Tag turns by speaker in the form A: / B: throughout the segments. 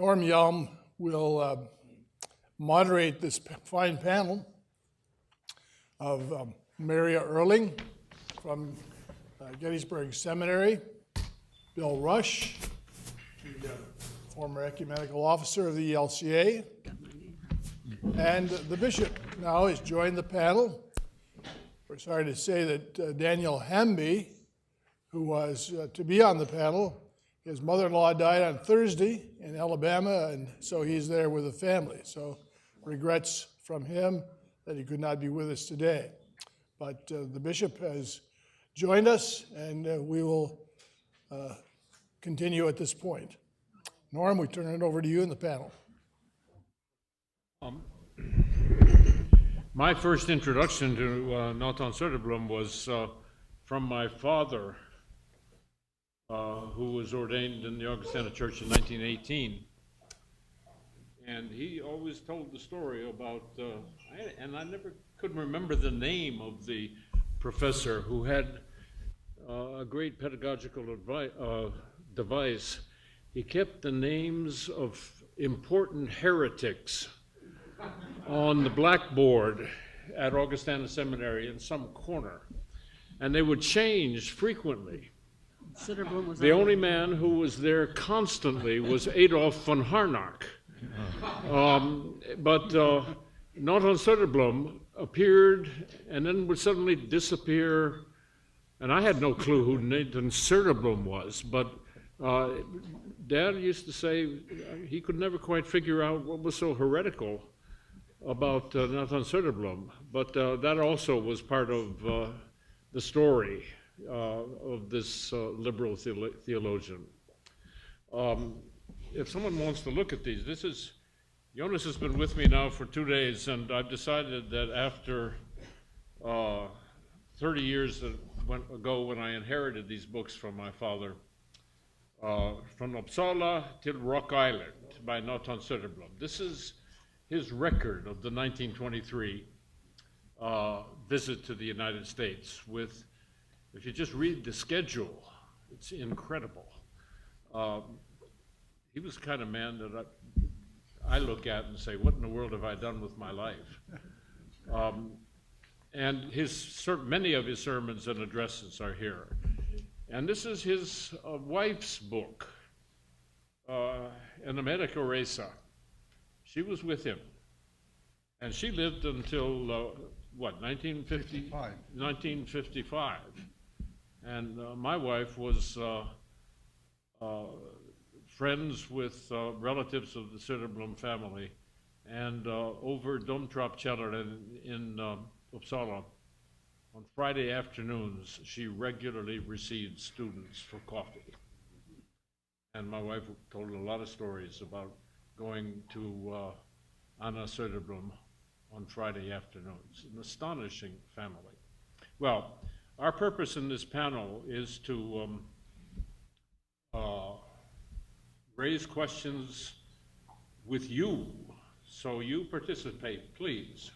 A: Norm Yelm will moderate this fine panel of Maria Erling from Gettysburg Seminary, Bill Rush, the former ecumenical officer of the LCA, and the bishop now has joined the panel. We're sorry to say that Daniel Hamby, who was to be on the panel, his mother-in-law died on Thursday in Alabama, and so he's there with the family. So regrets from him that he could not be with us today. But the bishop has joined us, and we will continue at this point. Norm, we turn it over to you in the panel.
B: My first introduction to Nathan Söderblom was from my father, who was ordained in the Augustana Church in 1918. And he always told the story about, and I never could remember the name of the professor who had a great pedagogical device. He kept the names of important heretics on the blackboard at Augustana Seminary in some corner, and they would change frequently. The only man who was there constantly was Adolf von Harnack. But Nathan Söderblom appeared and then would suddenly disappear, and I had no clue who Nathan Söderblom was, but Dad used to say he could never quite figure out what was so heretical about Nathan Söderblom, but that also was part of the story of this liberal theologian. If someone wants to look at these, Jonas has been with me now for 2 days, and I've decided that after 30 years ago when I inherited these books from my father, From Uppsala till Rock Island by Nathan Söderblom. This is his record of the 1923 visit to the United States with, if you just read the schedule, it's incredible. He was the kind of man that I look at and say, what in the world have I done with my life? And many of his sermons and addresses are here. And this is his wife's book, America Reza. She was with him. And she lived until, 1955. 1955. And my wife was friends with relatives of the Söderblom family. And over Domtrappkällaren in Uppsala, on Friday afternoons, she regularly received students for coffee. And my wife told a lot of stories about going to Anna Söderblom on Friday afternoons. An astonishing family. Well, our purpose in this panel is to raise questions with you, so you participate, please,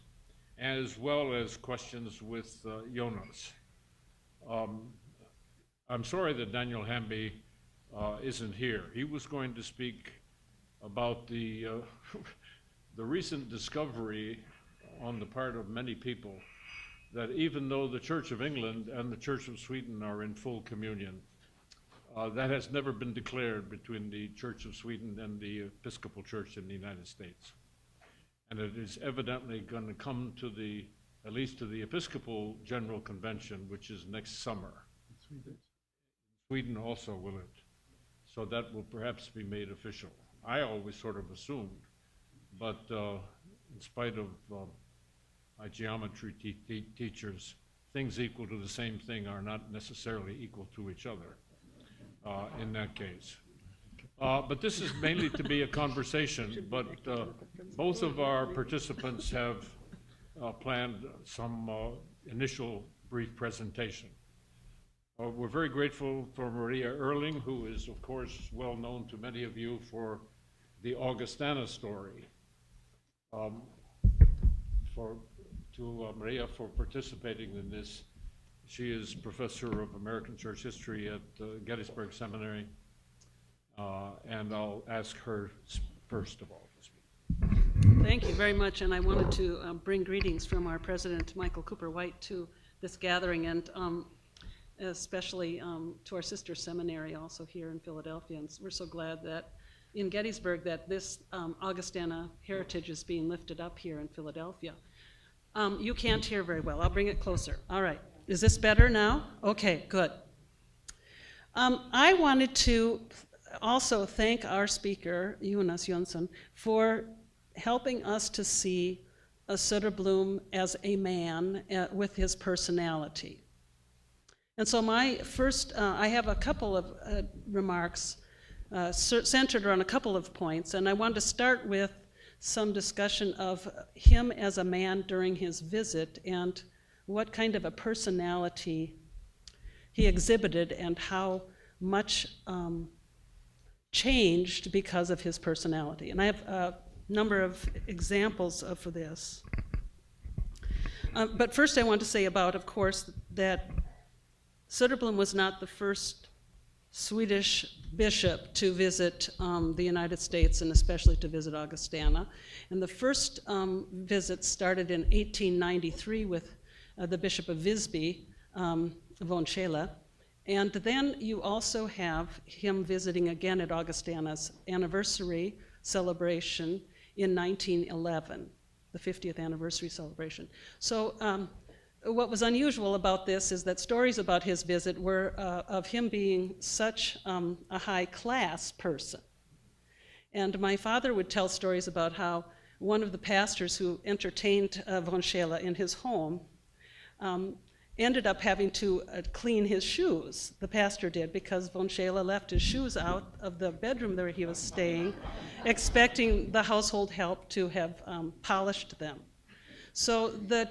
B: as well as questions with Jonas. I'm sorry that Daniel Hamby isn't here. He was going to speak about the recent discovery on the part of many people that even though the Church of England and the Church of Sweden are in full communion, that has never been declared between the Church of Sweden and the Episcopal Church in the United States. And it is evidently going to come to at least to the Episcopal General Convention, which is next summer. Sweden also will it. So that will perhaps be made official. I always sort of assumed, but in spite of my geometry teachers, things equal to the same thing are not necessarily equal to each other in that case. But this is mainly to be a conversation, but both of our participants have planned some initial brief presentation. We're very grateful for Maria Erling, who is, of course, well known to many of you for the Augustana story. To Maria for participating in this. She is professor of American Church History at Gettysburg Seminary, and I'll ask her first of all this week.
C: Thank you very much, and I wanted to bring greetings from our president, Michael Cooper White, to this gathering, and especially to our sister seminary also here in Philadelphia. And we're so glad that in Gettysburg that this Augustana heritage is being lifted up here in Philadelphia. You can't hear very well. I'll bring it closer. All right. Is this better now? Okay, good. I wanted to also thank our speaker, Jonas Jönsson, for helping us to see Söderblom as a man with his personality. And so my first, I have a couple of remarks centered around a couple of points, and I wanted to start with some discussion of him as a man during his visit and what kind of a personality he exhibited and how much changed because of his personality. And I have a number of examples for this. But first I want to say about, of course, that Söderblom was not the first Swedish bishop to visit the United States, and especially to visit Augustana. And the first visit started in 1893 with the Bishop of Visby, von Scheele. And then you also have him visiting again at Augustana's anniversary celebration in 1911, the 50th anniversary celebration. So what was unusual about this is that stories about his visit were of him being such a high-class person. And my father would tell stories about how one of the pastors who entertained von Scheele in his home ended up having to clean his shoes, the pastor did, because von Scheele left his shoes out of the bedroom where he was staying, expecting the household help to have polished them. So the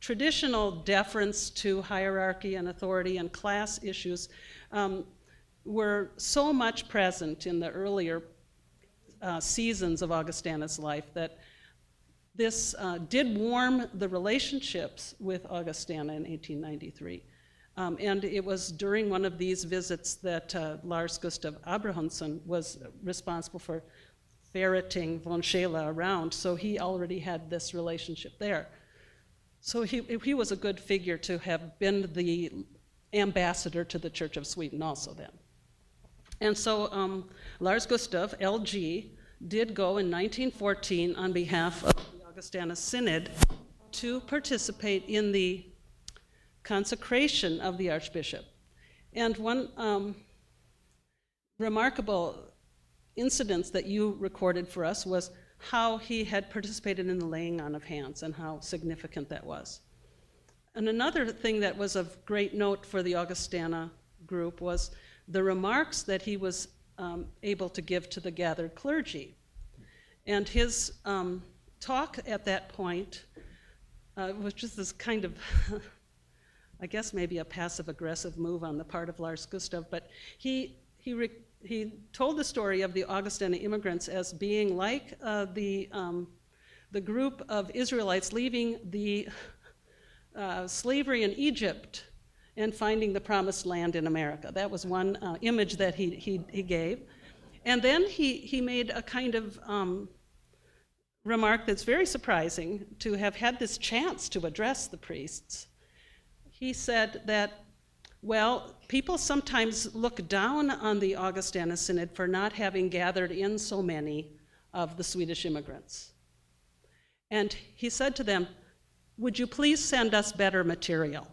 C: traditional deference to hierarchy and authority and class issues were so much present in the earlier seasons of Augustana's life that this did warm the relationships with Augustana in 1893. And it was during one of these visits that Lars Gustav Abrahamsson was responsible for ferreting von Scheele around, so he already had this relationship there. So he was a good figure to have been the ambassador to the Church of Sweden also then. And so Lars Gustav, LG, did go in 1914 on behalf of the Augustana Synod to participate in the consecration of the Archbishop. And one remarkable incident that you recorded for us was how he had participated in the laying on of hands and how significant that was. And another thing that was of great note for the Augustana group was the remarks that he was able to give to the gathered clergy. And his talk at that point was just this kind of, I guess maybe a passive-aggressive move on the part of Lars Gustav, but he told the story of the Augustana immigrants as being like the group of Israelites leaving the slavery in Egypt and finding the promised land in America. That was one image that he gave. And then he made a kind of remark that's very surprising to have had this chance to address the priests. He said that, well, people sometimes look down on the Augustana Synod for not having gathered in so many of the Swedish immigrants. And he said to them, "Would you please send us better material?"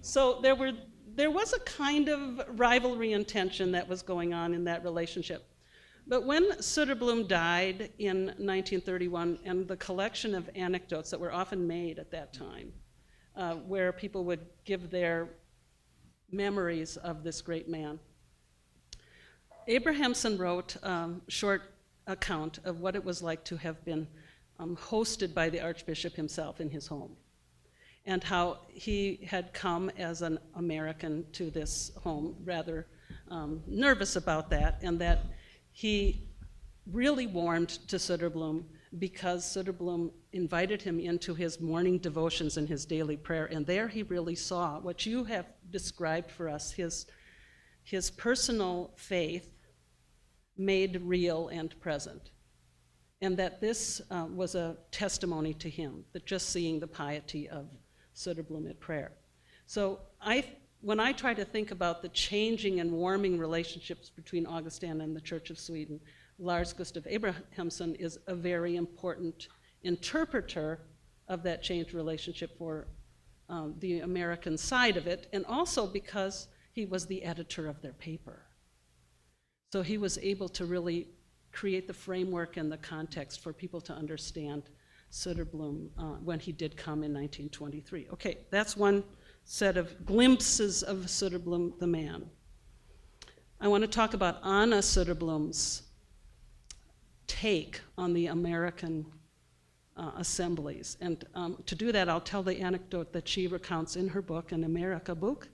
C: So there was a kind of rivalry and tension that was going on in that relationship. But when Söderblom died in 1931, and the collection of anecdotes that were often made at that time, where people would give their memories of this great man, Abrahamsson wrote a short account of what it was like to have been hosted by the Archbishop himself in his home, and how he had come as an American to this home, rather nervous about that, and that he really warmed to Söderblom because Söderblom invited him into his morning devotions and his daily prayer, and there he really saw what you have described for us his personal faith made real and present. And that this was a testimony to him, that just seeing the piety of Söderblom at prayer. So when I try to think about the changing and warming relationships between Augustana and the Church of Sweden, Lars Gustav Abrahamsson is a very important interpreter of that changed relationship for the American side of it, and also because he was the editor of their paper. So he was able to really create the framework and the context for people to understand Söderblom when he did come in 1923. Okay, that's one set of glimpses of Söderblom the man. I want to talk about Anna Söderblom's take on the American assemblies. And to do that, I'll tell the anecdote that she recounts in her book, an America book,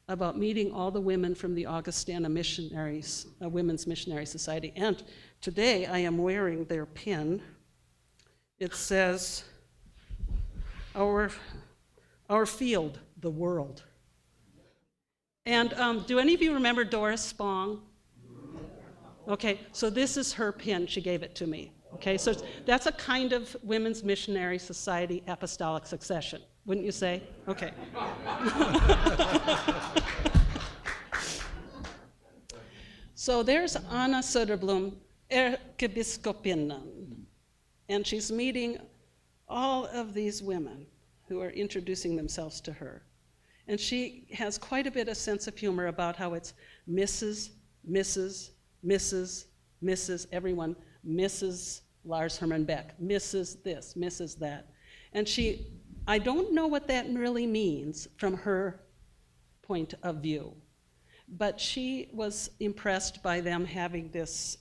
C: about meeting all the women from the Augustana missionaries, Women's Missionary Society. And today I am wearing their pin. It says, our field, the world. And do any of you remember Doris Spong? Okay, so this is her pin. She gave it to me. Okay, so that's a kind of Women's Missionary Society apostolic succession, wouldn't you say? Okay. So there's Anna Söderblom, Ärkebiskopinnan, and she's meeting all of these women who are introducing themselves to her. And she has quite a bit of sense of humor about how it's Mrs., Mrs., Mrs., Mrs., everyone, Mrs. Lars Herman Beck, Mrs. this, Mrs. that. And I don't know what that really means from her point of view, but she was impressed by them having this,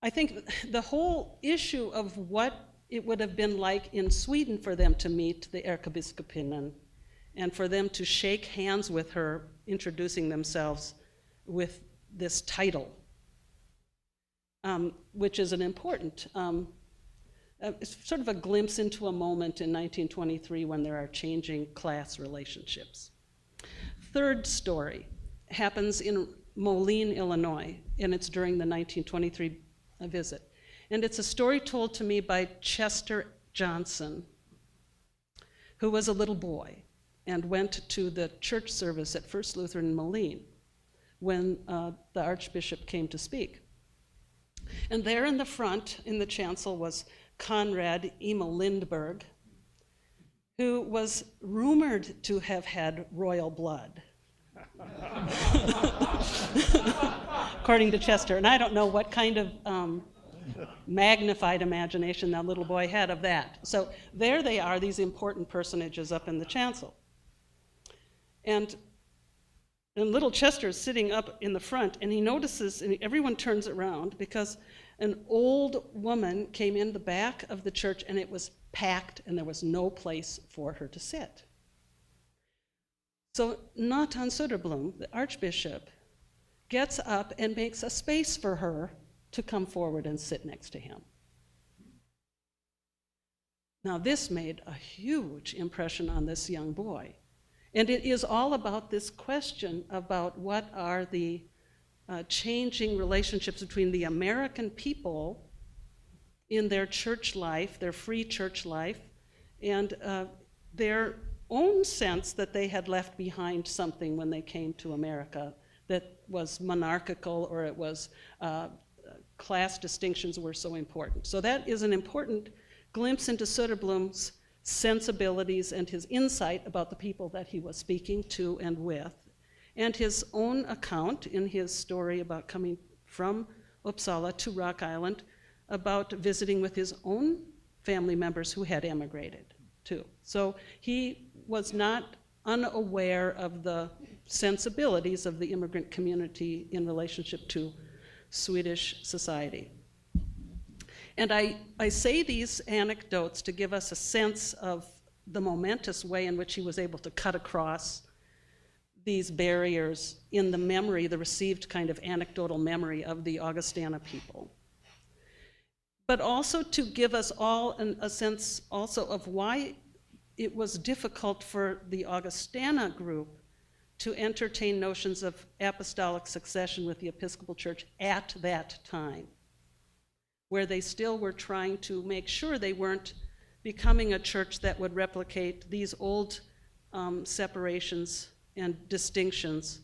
C: I think the whole issue of what it would have been like in Sweden for them to meet the Ärkebiskopinnan and for them to shake hands with her, introducing themselves with this title, which is an important, it's sort of a glimpse into a moment in 1923 when there are changing class relationships. Third story happens in Moline, Illinois, and it's during the 1923 visit. And it's a story told to me by Chester Johnson, who was a little boy and went to the church service at First Lutheran in Moline when the Archbishop came to speak. And there in the front, in the chancel, was Conrad Emil Lindbergh, who was rumored to have had royal blood, according to Chester. And I don't know what kind of magnified imagination that little boy had of that. So there they are, these important personages up in the chancel. And little Chester is sitting up in the front, and he notices, and everyone turns around because an old woman came in the back of the church, and it was packed, and there was no place for her to sit. So Nathan Söderblom, the Archbishop, gets up and makes a space for her to come forward and sit next to him. Now this made a huge impression on this young boy. And it is all about this question about what are the changing relationships between the American people in their church life, their free church life, and their own sense that they had left behind something when they came to America that was monarchical, or it was class distinctions were so important. So that is an important glimpse into Söderblom's sensibilities and his insight about the people that he was speaking to and with, and his own account in his story about coming from Uppsala to Rock Island, about visiting with his own family members who had emigrated too. So he was not unaware of the sensibilities of the immigrant community in relationship to Swedish society. And I say these anecdotes to give us a sense of the momentous way in which he was able to cut across these barriers in the memory, the received kind of anecdotal memory of the Augustana people. But also to give us all a sense also of why it was difficult for the Augustana group to entertain notions of apostolic succession with the Episcopal Church at that time, where they still were trying to make sure they weren't becoming a church that would replicate these old separations and distinctions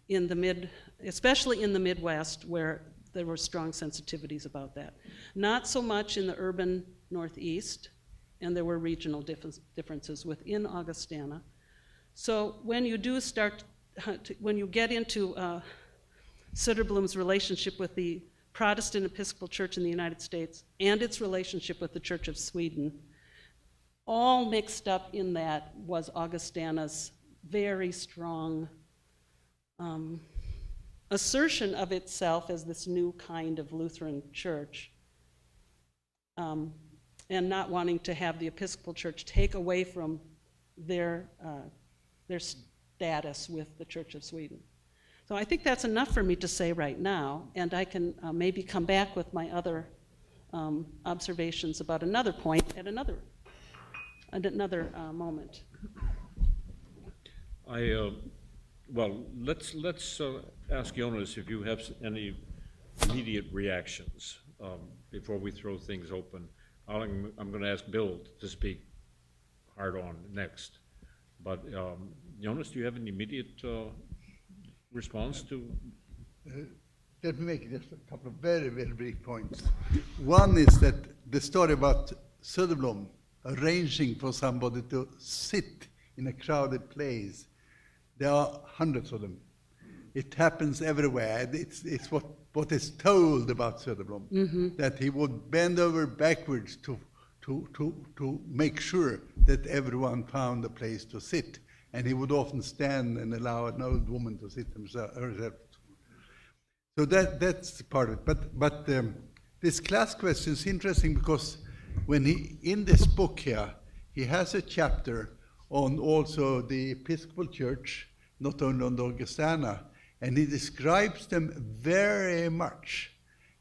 C: in the especially in the Midwest, where there were strong sensitivities about that. Not so much in the urban Northeast, and there were regional differences within Augustana. So when you do start, when you get into Söderblom's relationship with the Protestant Episcopal Church in the United States and its relationship with the Church of Sweden, all mixed up in that was Augustana's very strong assertion of itself as this new kind of Lutheran church, and not wanting to have the Episcopal Church take away from their status with the Church of Sweden. So I think that's enough for me to say right now, and I can maybe come back with my other observations about another point at another moment.
B: Well, let's ask Jonas if you have any immediate reactions before we throw things open. I'm going to ask Bill to speak hard on next. But Jonas, do you have an immediate response to?
D: Let me make just a couple of very, very brief points. One is that the story about Söderblom arranging for somebody to sit in a crowded place, there are hundreds of them. It happens everywhere. It's what is told about Söderblom, that he would bend over backwards to make sure that everyone found a place to sit. And he would often stand and allow an old woman to sit herself. So that's part of it. But this class question is interesting because when in this book here, he has a chapter on also the Episcopal Church, not only on the Augustana, and he describes them very much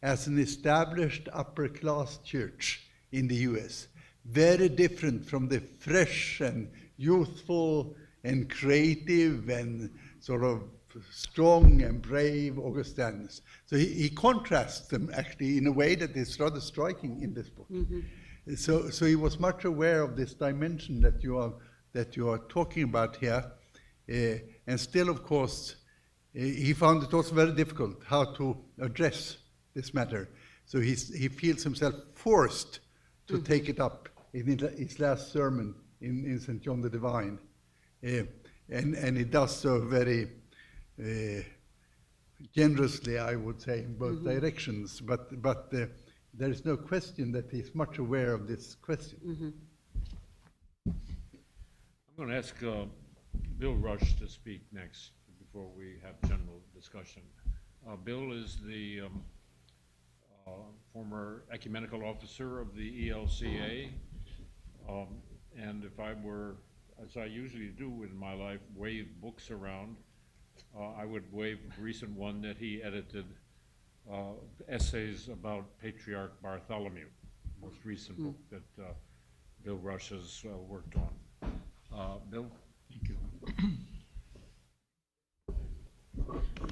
D: as an established upper-class church in the US, very different from the fresh and youthful and creative and sort of strong and brave Augustans. So he contrasts them actually in a way that is rather striking in this book. So he was much aware of this dimension that you are talking about here, and still, of course, he found it also very difficult how to address this matter. So he feels himself forced to take it up in his last sermon in St. John the Divine. And he does so very generously, I would say, in both directions. But there is no question that he's much aware of this question.
B: I'm going to ask Bill Rush to speak next before we have general discussion. Bill is the former ecumenical officer of the ELCA, and if I were, as I usually do in my life, wave books around, I would wave a recent one that he edited, essays about Patriarch Bartholomew, most recent book that Bill Rush has worked on. Bill? Thank you.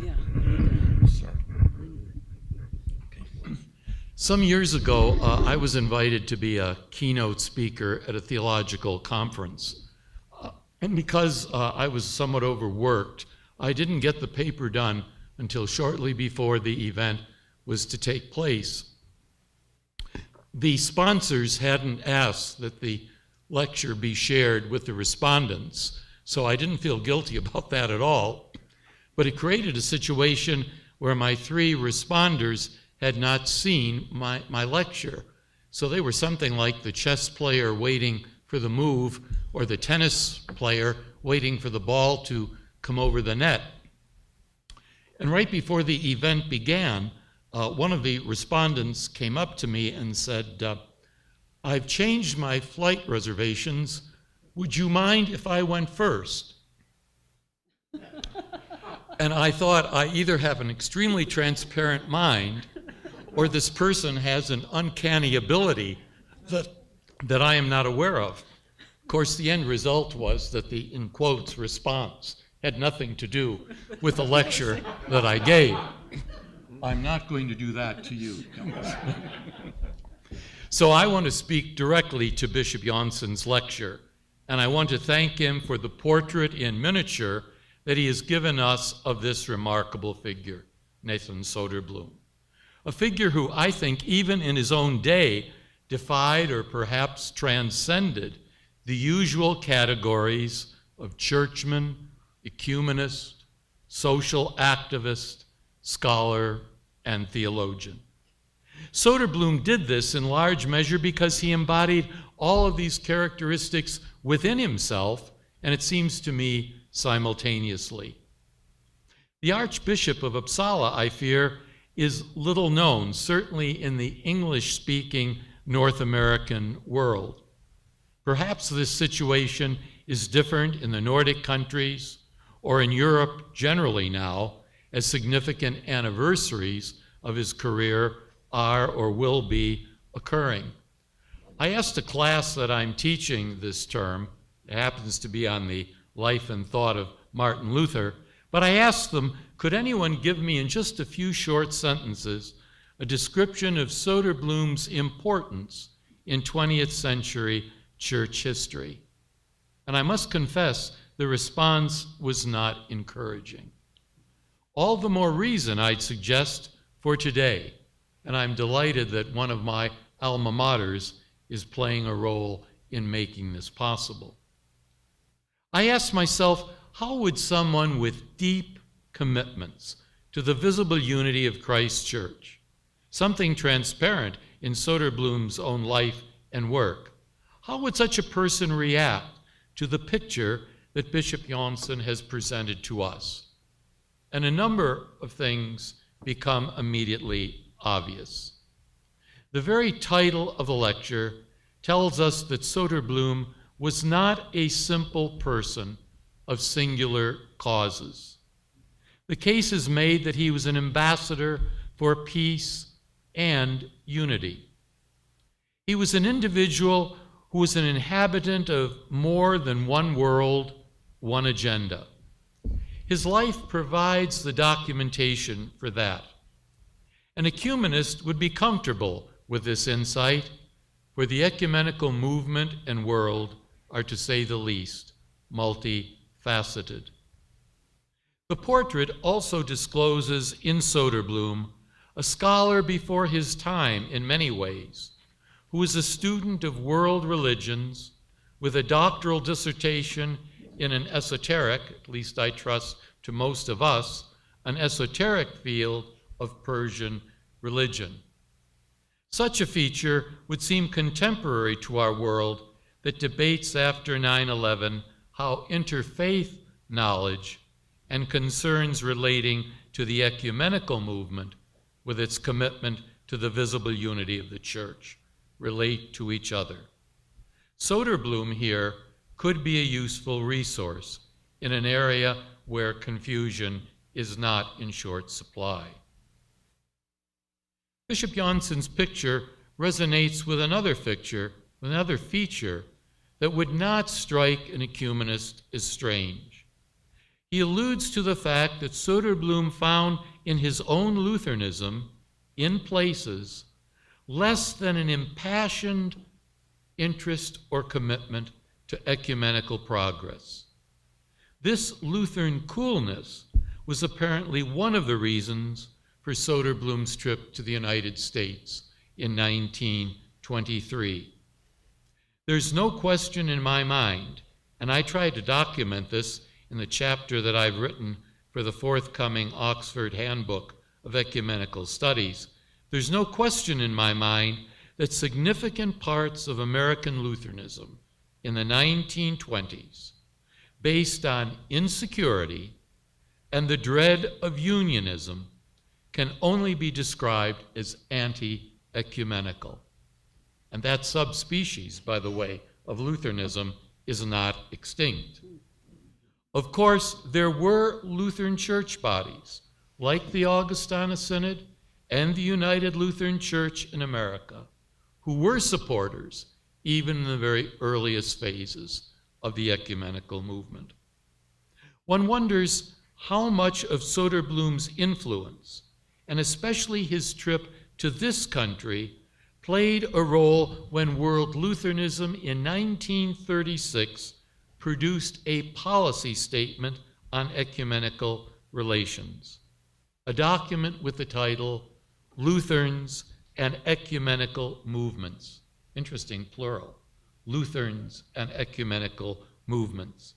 C: Yeah.
E: Sorry. Okay. Some years ago, I was invited to be a keynote speaker at a theological conference. And because I was somewhat overworked, I didn't get the paper done until shortly before the event was to take place. The sponsors hadn't asked that the lecture be shared with the respondents, so I didn't feel guilty about that at all. But it created a situation where my three responders had not seen my lecture. So they were something like the chess player waiting for the move or the tennis player waiting for the ball to come over the net. And right before the event began, one of the respondents came up to me and said, I've changed my flight reservations. Would you mind if I went first? And I thought, I either have an extremely transparent mind or this person has an uncanny ability that I am not aware of. course, the end result was that the, in quotes, response had nothing to do with the lecture that I gave. I'm not going to do that to you. So I want to speak directly to Bishop Janssen's lecture, and I want to thank him for the portrait in miniature that he has given us of this remarkable figure, Nathan Soderblom. A figure who I think even in his own day defied or perhaps transcended the usual categories of churchman, ecumenist, social activist, scholar, and theologian. Soderblom did this in large measure because he embodied all of these characteristics within himself, and it seems to me simultaneously. The Archbishop of Uppsala, I fear, is little known, certainly in the English-speaking North American world. Perhaps this situation is different in the Nordic countries or in Europe generally now, as significant anniversaries of his career are or will be occurring. I asked a class that I'm teaching this term, it happens to be on the life and thought of Martin Luther, but I asked them, could anyone give me in just a few short sentences a description of Soderblom's importance in 20th century church history? And I must confess, the response was not encouraging. All the more reason, I'd suggest, for today, and I'm delighted that one of my alma maters is playing a role in making this possible. I asked myself, how would someone with deep commitments to the visible unity of Christ's church, something transparent in Soderblom's own life and work, how would such a person react to the picture that Bishop Janssen has presented to us? And a number of things become immediately obvious. The very title of the lecture tells us that Soderblom was not a simple person of singular causes. The case is made that he was an ambassador for peace and unity. He was an individual who was an inhabitant of more than one world, one agenda. His life provides the documentation for that. An ecumenist would be comfortable with this insight, for the ecumenical movement and world are, to say the least, multifaceted. The portrait also discloses in Soderblom a scholar before his time in many ways, who was a student of world religions with a doctoral dissertation in an esoteric, at least I trust to most of us, an esoteric field of Persian religion. Such a feature would seem contemporary to our world that debates after 9/11 how interfaith knowledge and concerns relating to the ecumenical movement with its commitment to the visible unity of the church relate to each other. Soderblom here could be a useful resource in an area where confusion is not in short supply. Bishop Janssen's picture resonates with another feature that would not strike an ecumenist as strange. He alludes to the fact that Soderblom found in his own Lutheranism, in places, less than an impassioned interest or commitment to ecumenical progress. This Lutheran coolness was apparently one of the reasons for Soderblom's trip to the United States in 1923. There's no question in my mind, and I tried to document this in the chapter that I've written for the forthcoming Oxford Handbook of Ecumenical Studies, there's no question in my mind that significant parts of American Lutheranism in the 1920s, based on insecurity and the dread of unionism, can only be described as anti-ecumenical. And that subspecies, by the way, of Lutheranism is not extinct. Of course, there were Lutheran church bodies, like the Augustana Synod and the United Lutheran Church in America, who were supporters even in the very earliest phases of the ecumenical movement. One wonders how much of Soderblom's influence, and especially his trip to this country, played a role when World Lutheranism in 1936 produced a policy statement on ecumenical relations, a document with the title Lutherans and Ecumenical Movements. Interesting, plural. Lutherans and Ecumenical Movements.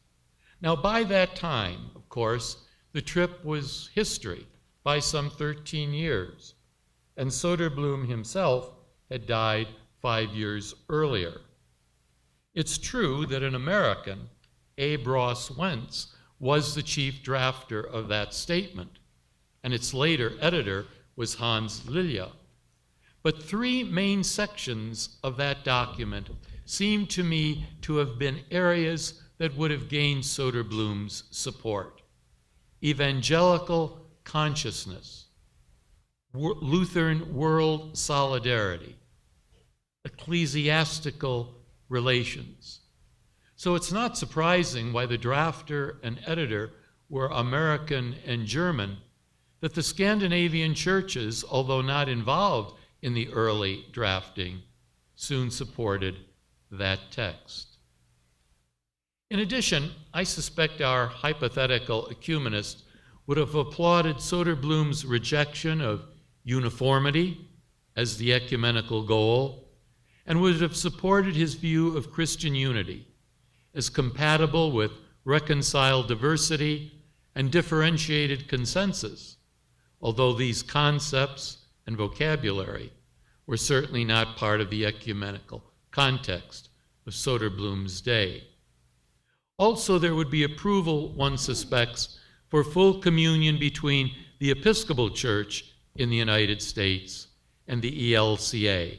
E: Now, by that time, of course, the trip was history by some 13 years, and Soderblom himself had died 5 years earlier. It's true that an American, Abe Ross Wentz, was the chief drafter of that statement, and its later editor was Hans Lilja. But 3 main sections of that document seem to me to have been areas that would have gained Soderblom's support: evangelical consciousness, Lutheran world solidarity, ecclesiastical relations. So it's not surprising why the drafter and editor were American and German, that the Scandinavian churches, although not involved in the early drafting, soon supported that text. In addition, I suspect our hypothetical ecumenist would have applauded Soderblom's rejection of uniformity as the ecumenical goal, and would have supported his view of Christian unity as compatible with reconciled diversity and differentiated consensus, although these concepts and vocabulary were certainly not part of the ecumenical context of Soderblom's day. Also, there would be approval, one suspects, for full communion between the Episcopal Church in the United States and the ELCA.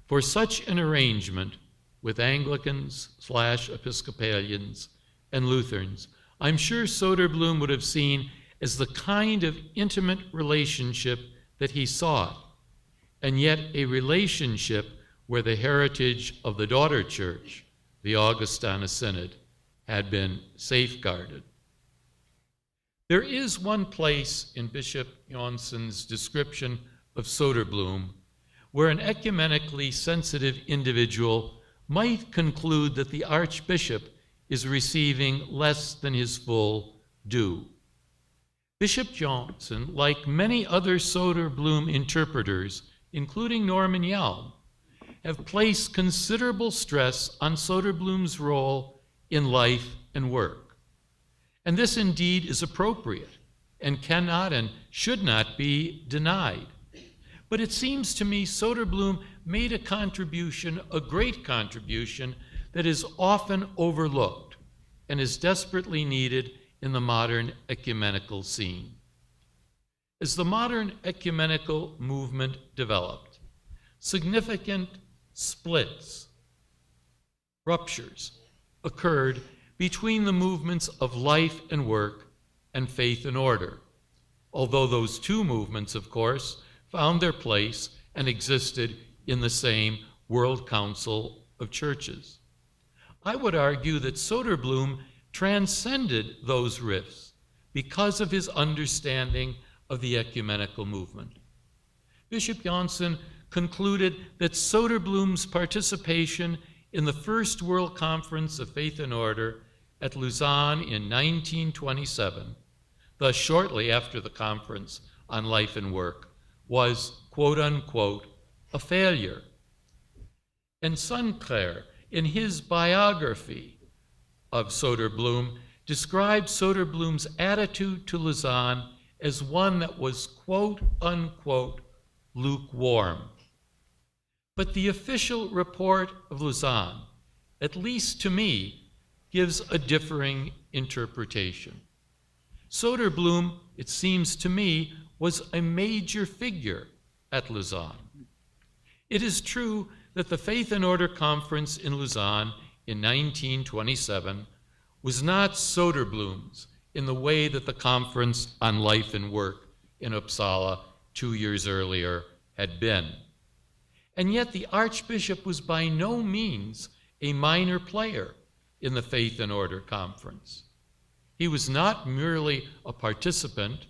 E: For such an arrangement with Anglicans/Episcopalians and Lutherans, I'm sure Soderblom would have seen as the kind of intimate relationship that he sought, and yet a relationship where the heritage of the daughter church, the Augustana Synod, had been safeguarded. There is one place in Bishop Jansson's description of Soderblom where an ecumenically sensitive individual might conclude that the Archbishop is receiving less than his full due. Bishop Jansson, like many other Soderblom interpreters, including Norman Yalm, have placed considerable stress on Soderblom's role in life and work. And this indeed is appropriate and cannot and should not be denied. But it seems to me Soderblom made a contribution, a great contribution, that is often overlooked and is desperately needed in the modern ecumenical scene. As the modern ecumenical movement developed, significant splits, ruptures, occurred between the movements of life and work and faith and order, although those two movements, of course, found their place and existed in the same World Council of Churches. I would argue that Soderblom transcended those rifts because of his understanding of the ecumenical movement. Bishop Jansson concluded that Soderblom's participation in the First World Conference of Faith and Order at Lausanne in 1927, thus shortly after the Conference on Life and Work, was, quote unquote, a failure. And Sinclair, in his biography of Soderblom, described Soderblom's attitude to Lausanne as one that was, quote unquote, lukewarm. But the official report of Lausanne, at least to me, gives a differing interpretation. Soderblom, it seems to me, was a major figure at Lausanne. It is true that the Faith and Order Conference in Lausanne in 1927 was not Soderblom's in the way that the Conference on Life and Work in Uppsala 2 years earlier had been. And yet the Archbishop was by no means a minor player in the Faith and Order Conference. He was not merely a participant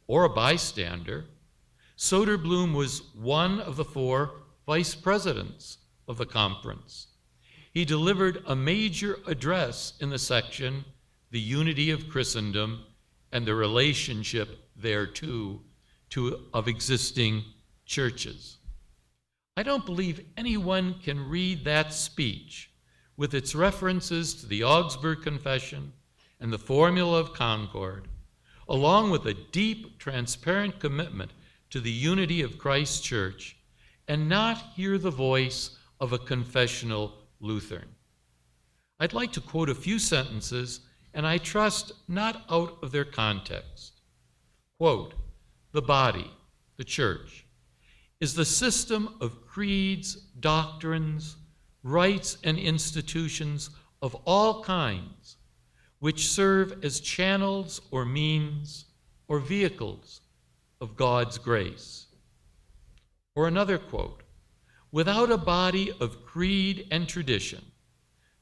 E: or a bystander. Soderblom was one of the 4 vice presidents of the conference. He delivered a major address in the section, The Unity of Christendom and the Relationship thereto of existing churches. I don't believe anyone can read that speech with its references to the Augsburg Confession and the Formula of Concord, along with a deep, transparent commitment to the unity of Christ's church, and not hear the voice of a confessional Lutheran. I'd like to quote a few sentences, and I trust not out of their context. Quote, "The body, the church, is the system of creeds, doctrines, rites, and institutions of all kinds, which serve as channels or means or vehicles of God's grace." Or another quote, "Without a body of creed and tradition,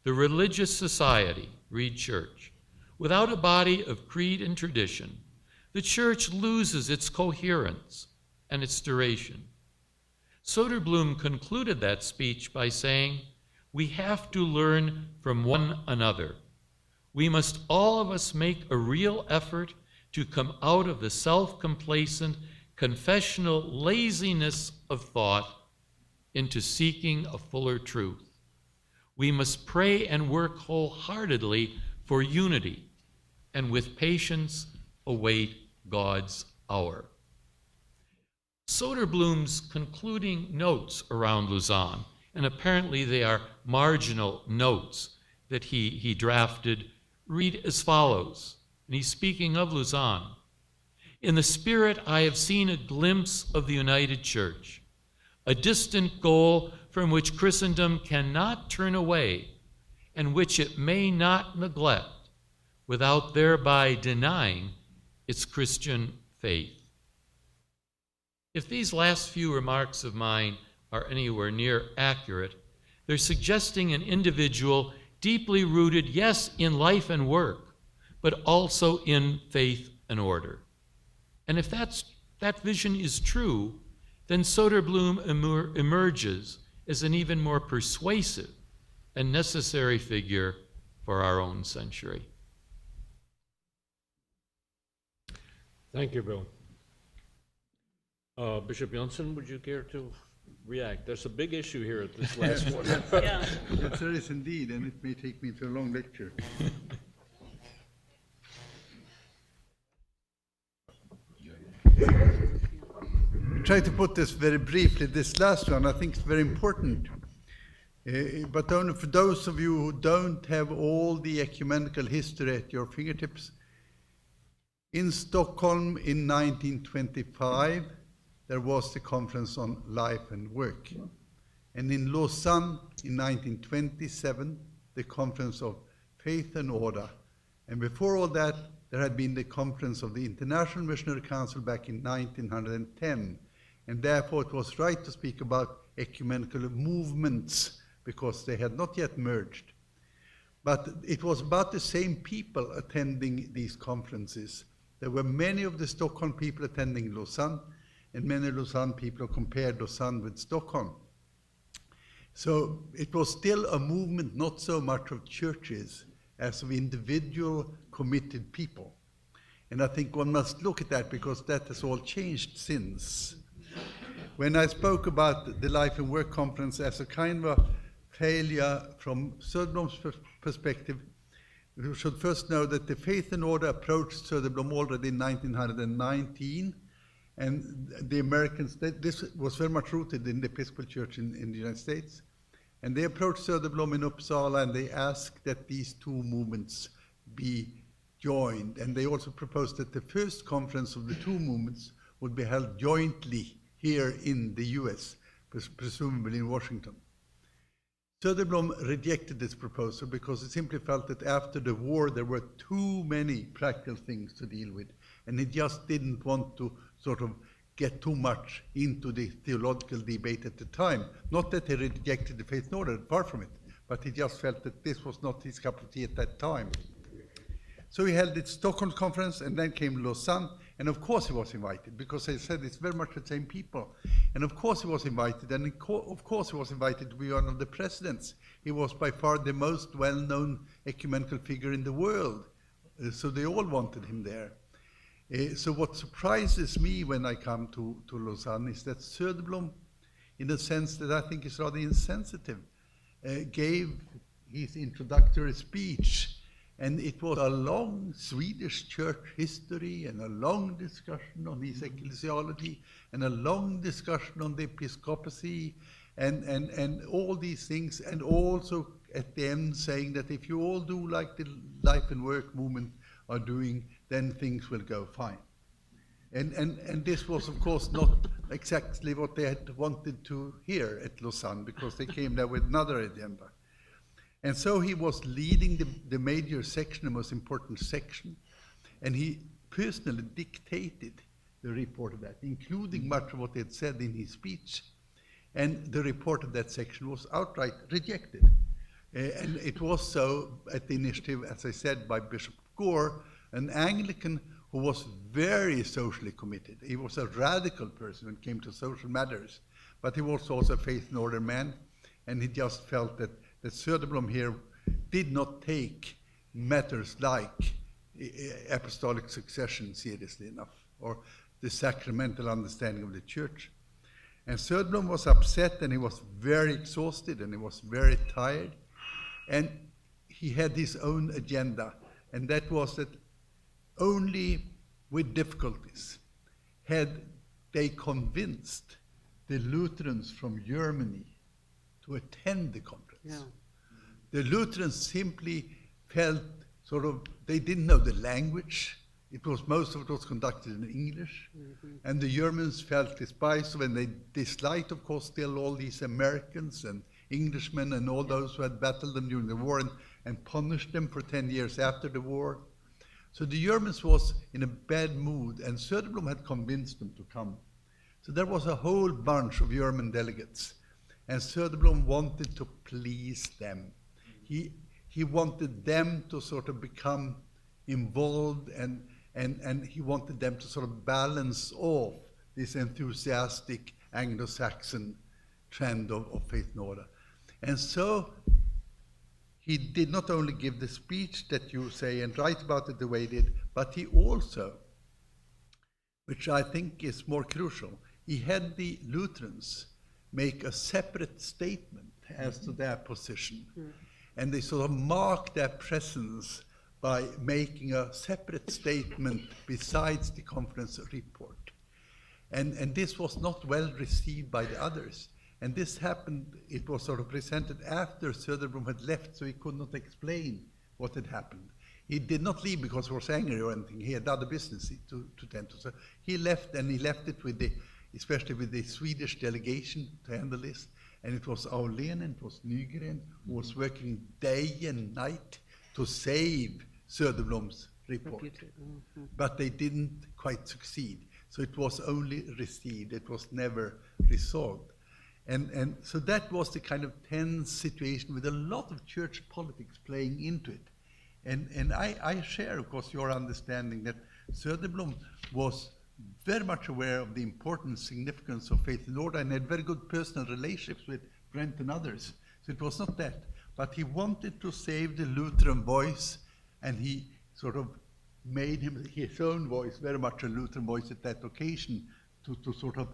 E: the religious society, read church, without a body of creed and tradition, the church loses its coherence and its duration." Soderblom concluded that speech by saying, "We have to learn from one another. We must all of us make a real effort to come out of the self-complacent, confessional laziness of thought into seeking a fuller truth. We must pray and work wholeheartedly for unity, and with patience await God's hour." Soderblom's concluding notes around Lausanne, and apparently they are marginal notes that he drafted, read as follows, and he's speaking of Lausanne. "In the spirit, I have seen a glimpse of the united church, a distant goal from which Christendom cannot turn away and which it may not neglect without thereby denying its Christian faith." If these last few remarks of mine are anywhere near accurate, they're suggesting an individual deeply rooted, yes, in life and work, but also in faith and order. And if that vision is true, then Soderblom emerges as an even more persuasive and necessary figure for our own century.
B: Thank you, Bill. Bishop Johnson, would you care to react? There's a big issue here at this last one.
C: Yeah.
D: Yes, there is indeed, and it may take me to a long lecture. Try to put this very briefly. This last one, I think, is very important. But only for those of you who don't have all the ecumenical history at your fingertips. In Stockholm in 1925, there was the Conference on Life and Work. And in Lausanne in 1927, the Conference of Faith and Order. And before all that, there had been the Conference of the International Missionary Council back in 1910. And therefore it was right to speak about ecumenical movements because they had not yet merged. But it was about the same people attending these conferences. There were many of the Stockholm people attending Lausanne, and many Lausanne people compared Lausanne with Stockholm. So it was still a movement not so much of churches as of individual committed people. And I think one must look at that because that has all changed since. When I spoke about the Life and Work Conference as a kind of a failure from Söderblom's perspective, we should first know that the Faith and Order approached Söderblom already in 1919, and the Americans, this was very much rooted in the Episcopal Church in the United States, and they approached Söderblom in Uppsala and they asked that these two movements be joined, and they also proposed that the first conference of the two movements would be held jointly here in the US, presumably in Washington. Söderblom rejected this proposal because he simply felt that after the war there were too many practical things to deal with, and he just didn't want to sort of get too much into the theological debate at the time. Not that he rejected the faith in order, far from it, but he just felt that this was not his cup of tea at that time. So he held the Stockholm conference, and then came Lausanne, and of course he was invited, because I said it's very much the same people. And of course he was invited, and of course he was invited to be one of the presidents. He was by far the most well-known ecumenical figure in the world, so they all wanted him there. So what surprises me when I come to Lausanne is that Söderblom, in a sense that I think is rather insensitive, gave his introductory speech, and it was a long Swedish church history and a long discussion on his ecclesiology and a long discussion on the episcopacy and all these things, and also at the end saying that if you all do like the life and work movement are doing, then things will go fine. And this was, of course, not exactly what they had wanted to hear at Lausanne, because they came there with another agenda. And so he was leading the major section, the most important section, and he personally dictated the report of that, including much of what he had said in his speech. And the report of that section was outright rejected. And it was so at the initiative, as I said, by Bishop Gore, an Anglican who was very socially committed. He was a radical person when it came to social matters, but he was also a faith and order man, and he just felt that Söderblom here did not take matters like apostolic succession seriously enough, or the sacramental understanding of the church. And Söderblom was upset, and he was very exhausted, and he was very tired, and he had his own agenda, and that was that only with difficulties had they convinced the Lutherans from Germany to attend the conference.
C: Yeah.
D: The Lutherans simply felt they didn't know the language. Most of it was conducted in English. And the Germans felt despised, and they disliked, of course, still all these Americans and Englishmen and all those who had battled them during the war and punished them for 10 years after the war. So the Germans was in a bad mood, and Söderblom had convinced them to come. So there was a whole bunch of German delegates, and Söderblom wanted to please them. He wanted them to become involved, and he wanted them to balance off this enthusiastic Anglo-Saxon trend of faith and order. And so he did not only give the speech that you say and write about it the way he did, but he also, which I think is more crucial, he had the Lutherans make a separate statement as to their position. And they marked their presence by making a separate statement besides the conference report. And this was not well received by the others. And this happened, it was presented after Söderblom had left, so he could not explain what had happened. He did not leave because he was angry or anything. He had other business to tend to. So he left, and he left it especially with the Swedish delegation to handle this. And it was Aulén and it was Nygren who was working day and night to save Söderblom's report. But they didn't quite succeed. So it was only received, it was never resolved. And so that was the kind of tense situation with a lot of church politics playing into it. And I share, of course, your understanding that Söderblom was very much aware of the important significance of faith and order, and had very good personal relationships with Brent and others. So it was not that. But he wanted to save the Lutheran voice, and he made his own voice very much a Lutheran voice at that occasion to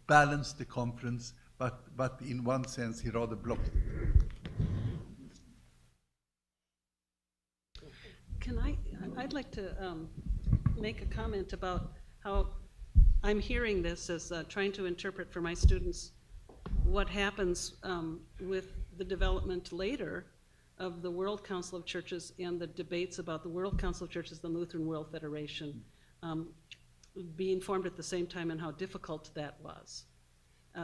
D: balance the conference, but in one sense he rather blocked it.
C: I'd like to make a comment about how I'm hearing this as trying to interpret for my students what happens with the development later of the World Council of Churches and the debates about the World Council of Churches, the Lutheran World Federation, being formed at the same time, and how difficult that was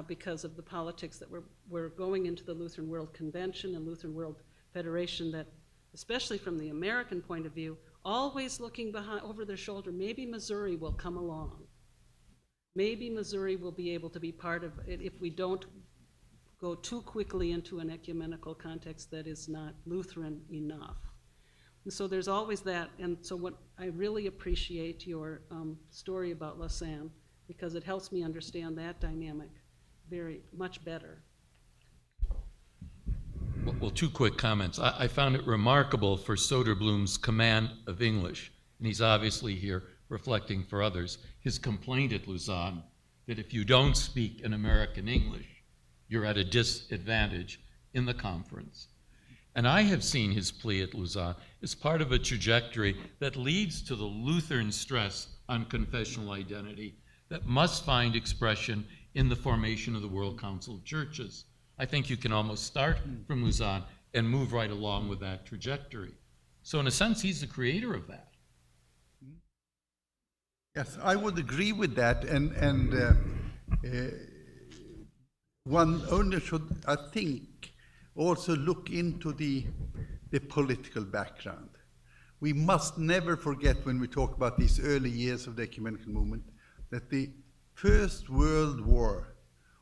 C: because of the politics that were going into the Lutheran World Convention and Lutheran World Federation, that, especially from the American point of view, always looking over their shoulder, maybe Missouri will come along. maybe Missouri will be able to be part of it if we don't go too quickly into an ecumenical context that is not Lutheran enough. And so there's always that, and so what I really appreciate your story about Lausanne, because it helps me understand that dynamic very much better.
E: Well, two quick comments. I found it remarkable for Soderblom's command of English, and he's obviously here reflecting for others, his complaint at Lausanne that if you don't speak an American English, you're at a disadvantage in the conference. And I have seen his plea at Lausanne as part of a trajectory that leads to the Lutheran stress on confessional identity that must find expression in the formation of the World Council of Churches. I think you can almost start from Lausanne and move right along with that trajectory. So in a sense, he's the creator of that.
D: Yes, I would agree with that, and one only should, I think, also look into the political background. We must never forget, when we talk about these early years of the ecumenical movement, that the First World War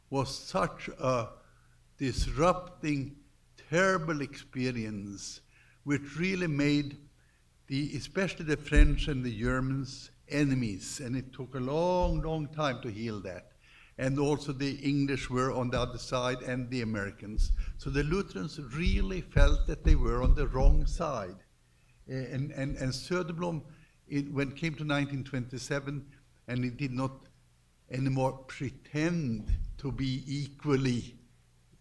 D: was such a disrupting, terrible experience, which really made especially the French and the Germans enemies, and it took a long, long time to heal that. And also the English were on the other side, and the Americans. So the Lutherans really felt that they were on the wrong side. And Söderblom, when it came to 1927, and he did not anymore pretend to be equally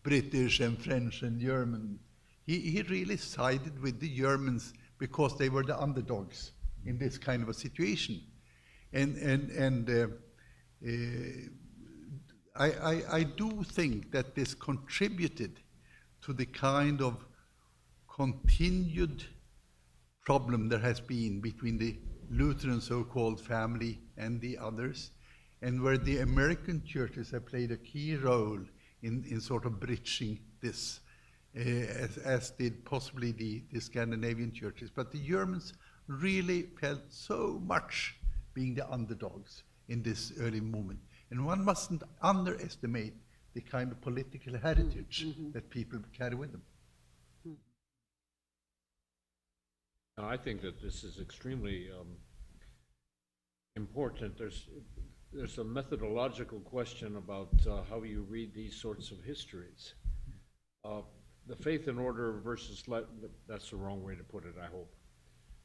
D: British and French and German, he really sided with the Germans because they were the underdogs in this kind of a situation. I do think that this contributed to the kind of continued problem there has been between the Lutheran so-called family and the others, and where the American churches have played a key role in sort of bridging this, as did possibly the Scandinavian churches. But the Germans really felt so much being the underdogs in this early movement. And one mustn't underestimate the kind of political heritage that people carry with them.
B: I think that this is extremely important. There's a methodological question about how you read these sorts of histories. The faith and order versus that's the wrong way to put it, I hope.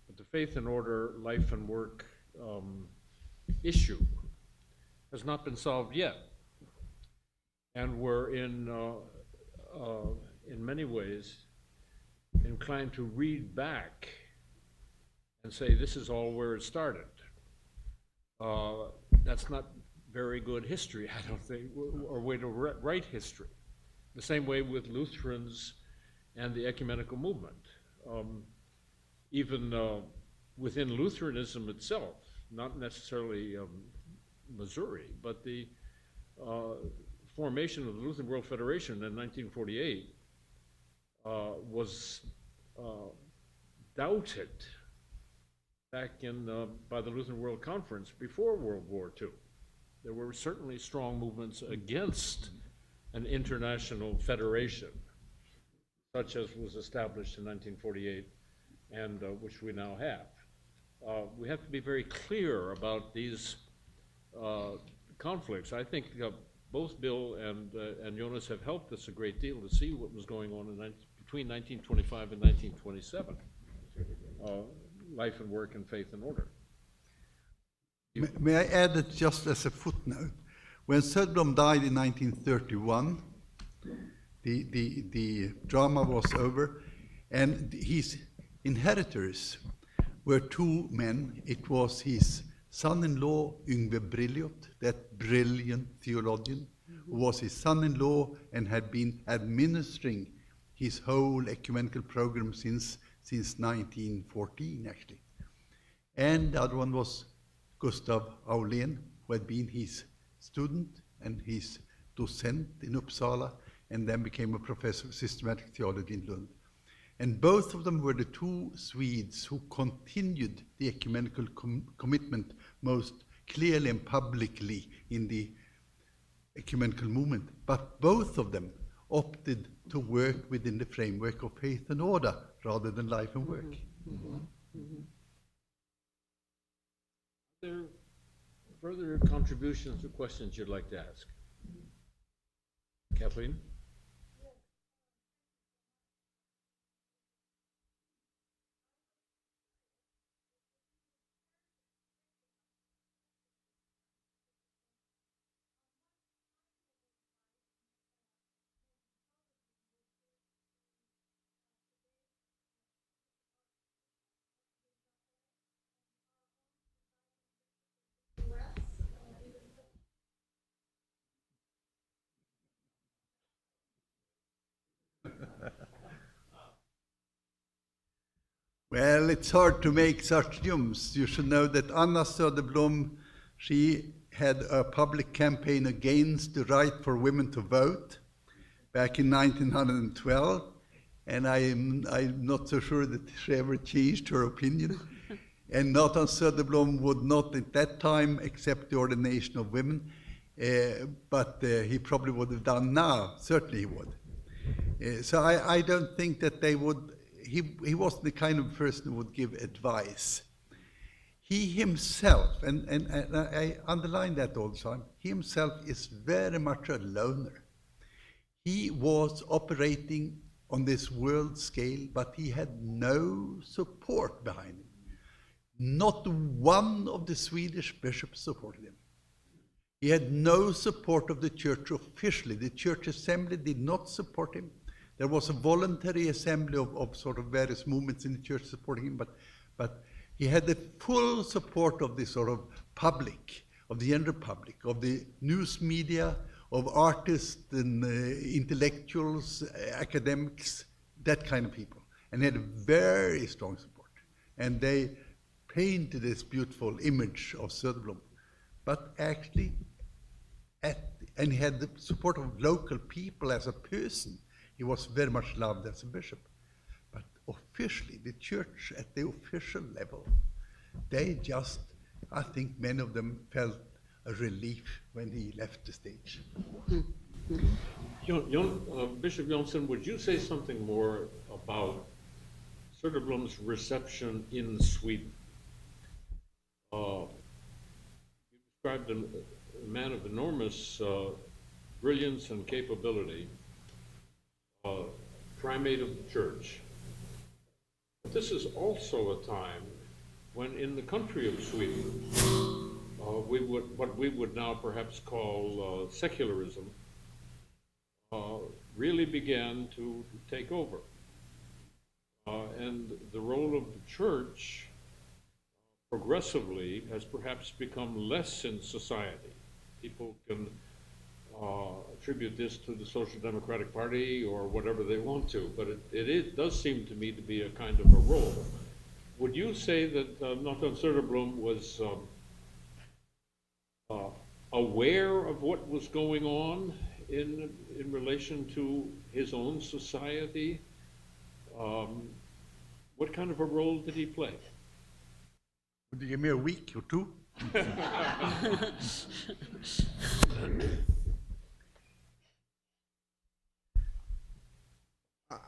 B: But the faith and order, life and work issue has not been solved yet. And we're in many ways inclined to read back and say this is all where it started. That's not very good history, I don't think, or way to write history. The same way with Lutherans and the ecumenical movement. Even within Lutheranism itself, not necessarily Missouri, but the formation of the Lutheran World Federation in 1948 was doubted back by the Lutheran World Conference before World War II. There were certainly strong movements against an international federation, such as was established in 1948 and which we now have. We have to be very clear about these conflicts. I think both Bill and Jonas have helped us a great deal to see what was going on between 1925 and 1927. Life and work and faith and order.
D: May I add that just as a footnote? When Söderblom died in 1931, the drama was over, and his inheritors were two men. It was his son-in-law, Yngve Brilliot, that brilliant theologian, who was his son-in-law and had been administering his whole ecumenical program since 1914, actually. And the other one was Gustav Aulén, who had been his student and his docent in Uppsala, and then became a professor of systematic theology in Lund. And both of them were the two Swedes who continued the ecumenical commitment most clearly and publicly in the ecumenical movement, but both of them opted to work within the framework of faith and order rather than life and work.
B: Are there further contributions or questions you'd like to ask? Kathleen?
D: Well, it's hard to make such jumps. You should know that Anna Söderblom, she had a public campaign against the right for women to vote back in 1912, and I'm not so sure that she ever changed her opinion. And Nathan Söderblom would not at that time accept the ordination of women, but he probably would have done now, certainly he would. So I don't think that they would. He wasn't the kind of person who would give advice. He himself, and I underline that all the time, he himself is very much a loner. He was operating on this world scale, but he had no support behind him. Not one of the Swedish bishops supported him. He had no support of the church officially. The church assembly did not support him. There was a voluntary assembly of sort of various movements in the church supporting him, but he had the full support of the sort of public, of the general public, of the news media, of artists and intellectuals, academics, that kind of people. And he had a very strong support. And they painted this beautiful image of Söderblom. But actually, and he had the support of local people as a person. He was very much loved as a bishop. But officially, the church at the official level, they just, I think many of them felt a relief when he left the stage.
B: Bishop Jonsson, would you say something more about Söderblom's reception in Sweden? You described a man of enormous brilliance and capability, primate of the church. But this is also a time when in the country of Sweden, what we would now perhaps call secularism really began to take over. And the role of the church progressively has perhaps become less in society. People can attribute this to the Social Democratic Party or whatever they want to, but it does seem to me to be a kind of a role. Would you say that Nathan Söderblom was aware of what was going on in relation to his own society? What kind of a role did he play?
D: Would you give me a week or two?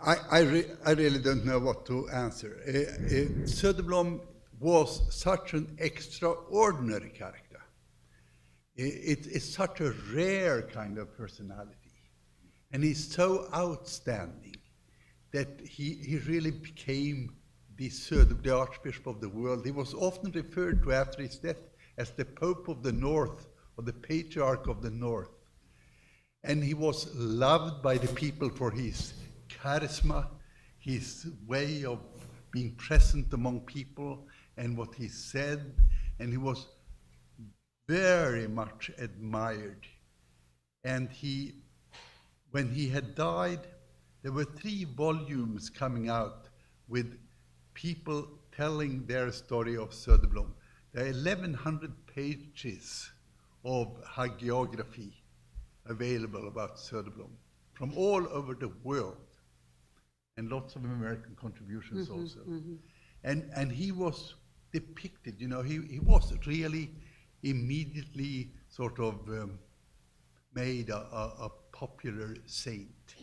D: I really don't know what to answer. Söderblom was such an extraordinary character. It's such a rare kind of personality. And he's so outstanding that he really became the Archbishop of the world. He was often referred to after his death as the Pope of the North, or the Patriarch of the North. And he was loved by the people for his charisma, his way of being present among people, and what he said, and he was very much admired. And when he had died, there were 3 volumes coming out with people telling their story of Söderblom. There are 1,100 pages of hagiography available about Söderblom from all over the world, and lots of American contributions also. And he was depicted, he was really immediately sort of made a popular saint.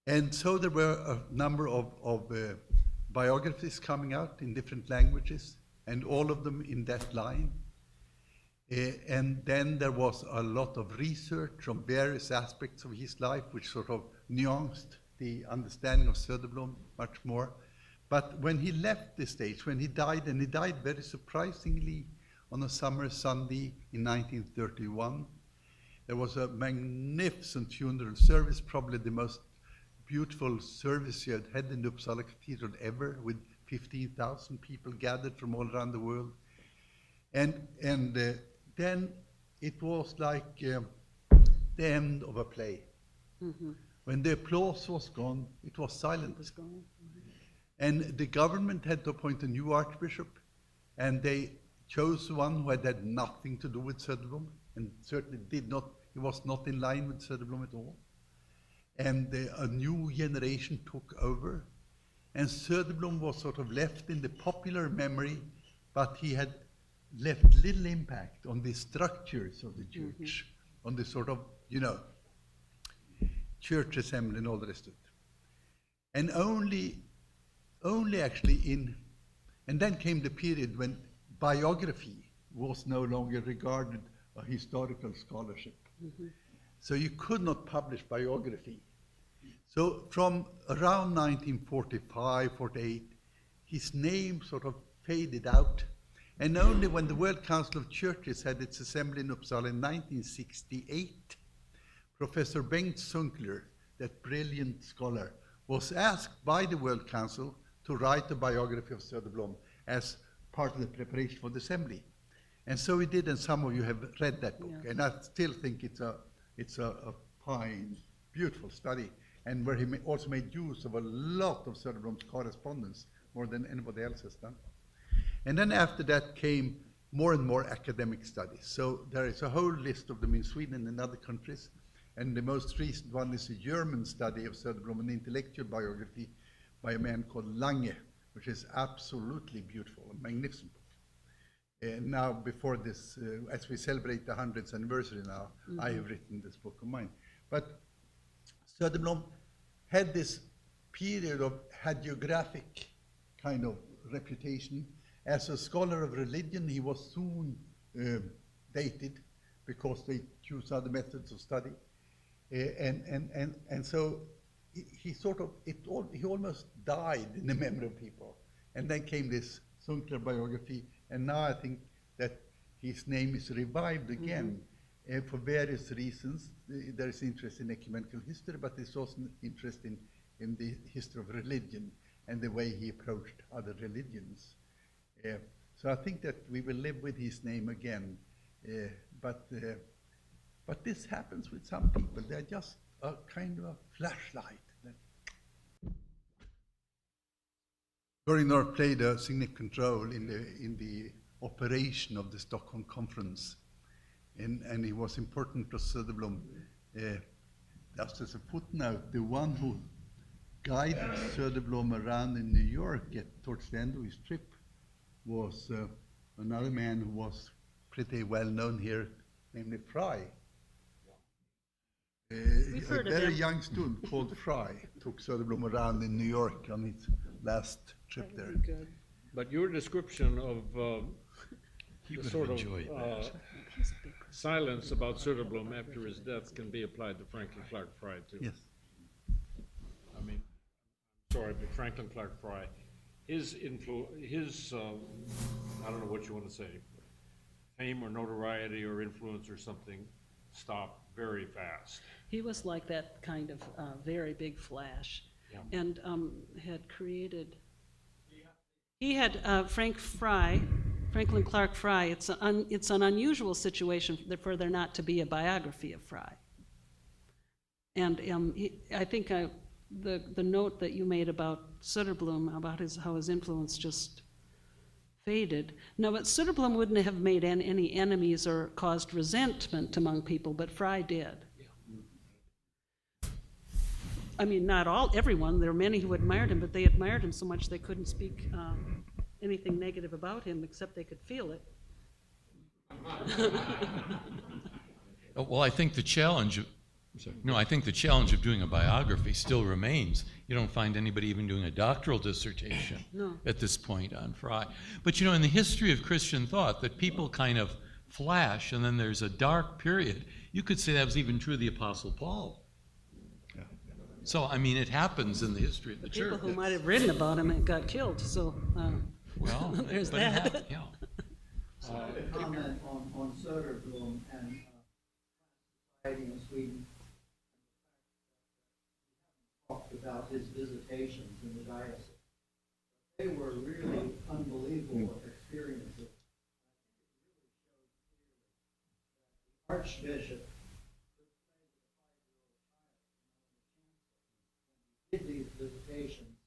D: And so there were a number of biographies coming out in different languages, and all of them in that line. And then there was a lot of research on various aspects of his life, which sort of nuanced the understanding of Söderblom much more. But when he left the stage, when he died, and he died very surprisingly on a summer Sunday in 1931, there was a magnificent funeral service, probably the most beautiful service he had had in the Uppsala Cathedral ever, with 15,000 people gathered from all around the world. And then it was like the end of a play.
C: Mm-hmm.
D: When the applause was gone, it was silent.
C: It was gone.
D: And the government had to appoint a new archbishop, and they chose one who had nothing to do with Söderblom, and certainly he was not in line with Söderblom at all. And a new generation took over, and Söderblom was sort of left in the popular memory, but he had left little impact on the structures of the church, on the sort of, church assembly and all the rest of it. And only actually and then came the period when biography was no longer regarded a historical scholarship.
C: Mm-hmm.
D: So you could not publish biography. So from around 1945, 48, his name sort of faded out. And only when the World Council of Churches had its assembly in Uppsala in 1968, Professor Bengt Sunkler, that brilliant scholar, was asked by the World Council to write a biography of Söderblom as part of the preparation for the assembly. And so he did, and some of you have read that book.
C: Yes.
D: And I still think it's a fine, beautiful study, and where he also made use of a lot of Söderblom's correspondence, more than anybody else has done. And then after that came more and more academic studies. So there is a whole list of them in Sweden and other countries. And the most recent one is a German study of Söderblom, an intellectual biography by a man called Lange, which is absolutely beautiful, a magnificent book. And now, before this, as we celebrate the 100th anniversary now, I have written this book of mine. But Söderblom had this period of hagiographic kind of reputation. As a scholar of religion, he was soon dated because they chose other methods of study. And so he almost died in the memory of people. And then came this Sunkler biography, and now I think that his name is revived again for various reasons. There is interest in ecumenical history, but there's also interest in the history of religion and the way he approached other religions. So I think that we will live with his name again, but this happens with some people. They're just a kind of a flashlight. Göring North played a significant role in the operation of the Stockholm Conference, and it was important to Söderblom. Just as a footnote, the one who guided Söderblom around in New York towards the end of his trip was another man who was pretty well known here, namely Fry.
C: We've
D: A
C: heard of
D: very
C: him.
D: young student called Fry took Söderblom around in New York on his last trip there.
C: Good.
B: But your description of
E: He
B: the
E: would
B: sort
E: have
B: of
E: enjoyed that.
B: silence about Söderblom after his death can be applied to Franklin Clark Fry too.
D: Yes.
B: I mean, sorry, but Franklin Clark Fry, his I don't know what you want to say, fame or notoriety or influence or something stopped very fast.
C: He was like that kind of very big flash,
B: Yeah.
C: and had created. He had Franklin Clark Fry. It's an unusual situation for there not to be a biography of Fry. And I think the note that you made about Söderblom, about how his influence just faded. No, but Söderblom wouldn't have made any enemies or caused resentment among people, but Fry did. I mean, not everyone. There were many who admired him, but they admired him so much they couldn't speak anything negative about him, except they could feel it.
E: Well, I think the challenge I think the challenge of doing a biography still remains. You don't find anybody even doing a doctoral dissertation at this point on Fry. But in the history of Christian thought, that people kind of flash and then there's a dark period. You could say that was even true of the Apostle Paul.
D: Yeah.
E: So, I mean, it happens in the history of the church.
C: People who might have written about him and got killed, so
E: Well,
C: there's
E: but it
C: that.
E: happened, yeah.
F: Comment on Söderblom and society in Sweden. Talked about his visitations in the diocese. They were really unbelievable experiences. The Archbishop did these visitations.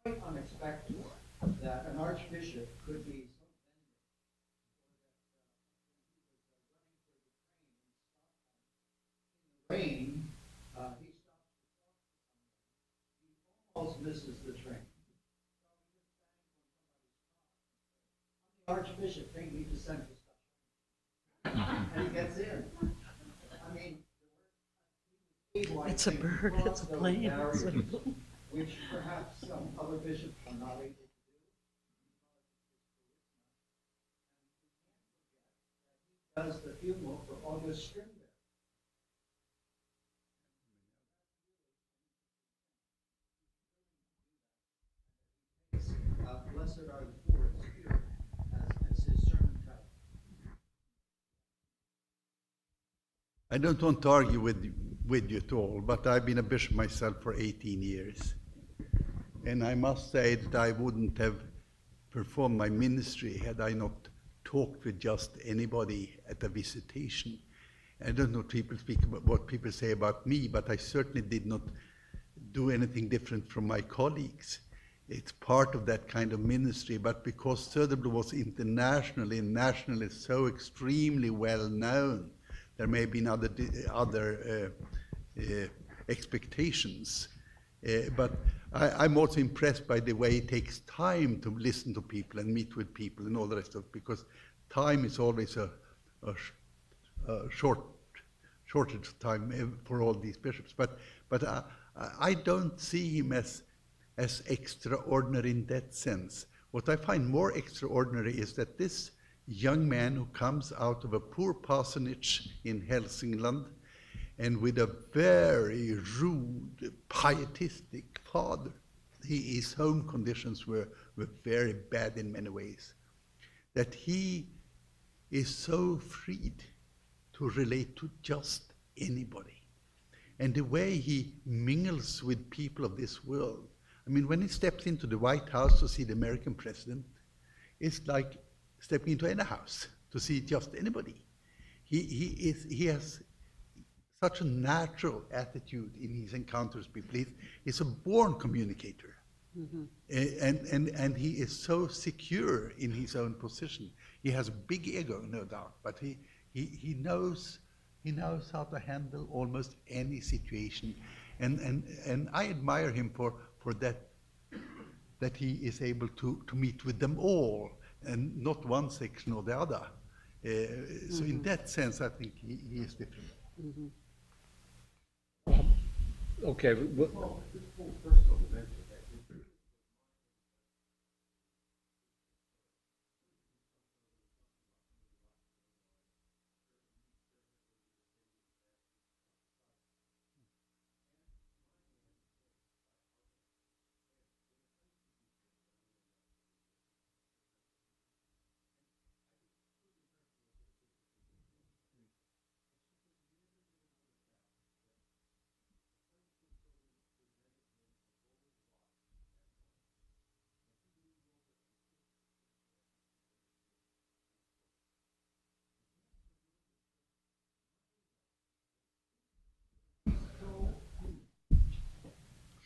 F: It was quite unexpected that an archbishop could be so rain, he stops to talk to someone. He almost misses the train. The Archbishop, they need to send this stuff. And he gets in. I mean,
C: It's a bird, it's a plane.
F: which perhaps some other bishops are not able to do. And he does the funeral for August Strindberg. Blessed are the poor in spirit, as his sermon title.
D: I don't want to argue with you at all, but I've been a bishop myself for 18 years. And I must say that I wouldn't have performed my ministry had I not talked with just anybody at a visitation. I don't know people speak about what people say about me, but I certainly did not do anything different from my colleagues. It's part of that kind of ministry, but because Söderblom was internationally and nationally so extremely well known, there may have been other expectations. But I'm also impressed by the way it takes time to listen to people and meet with people and all the rest of it, because time is always a shortage of time for all these bishops. But I don't see him as extraordinary in that sense. What I find more extraordinary is that this young man who comes out of a poor parsonage in Hälsingland and with a very rude, pietistic father, his home conditions were very bad in many ways, that he is so freed to relate to just anybody. And the way he mingles with people of this world, I mean, when he steps into the White House to see the American president, it's like stepping into any house to see just anybody. He has such a natural attitude in his encounters with people. He's a born communicator. Mm-hmm. And he is so secure in his own position. He has a big ego, no doubt, but he knows how to handle almost any situation. And I admire him for that he is able to meet with them all and not one section or the other. So in that sense, I think he is different.
C: Mm-hmm.
B: Okay.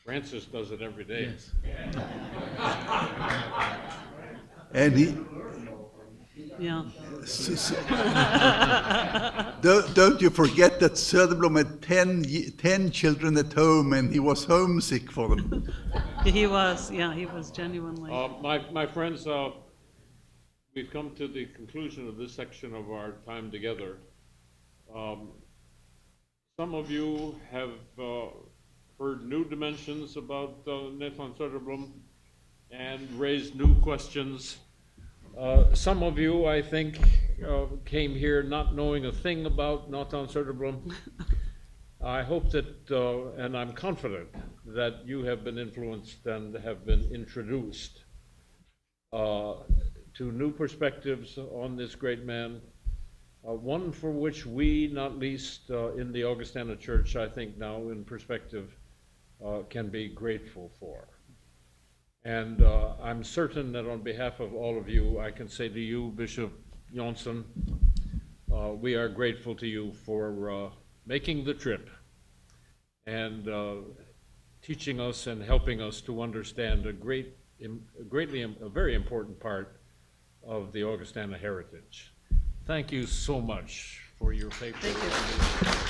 B: Francis does it every day.
E: Yes.
D: And he,
C: Yeah.
D: don't you forget that Söderblom had 10 children at home and he was homesick for them.
C: He was genuinely.
B: My friends, we've come to the conclusion of this section of our time together. Some of you have heard new dimensions about Nathan Söderblom and raised new questions. Some of you, I think, came here not knowing a thing about Nathan Söderblom. I hope that, and I'm confident, that you have been influenced and have been introduced to new perspectives on this great man, one for which we, not least in the Augustana Church, I think now in perspective, can be grateful for. And I'm certain that on behalf of all of you, I can say to you, Bishop Jonsson, we are grateful to you for making the trip and teaching us and helping us to understand a very important part of the Augustana heritage. Thank you so much for your paper.
C: Thank you.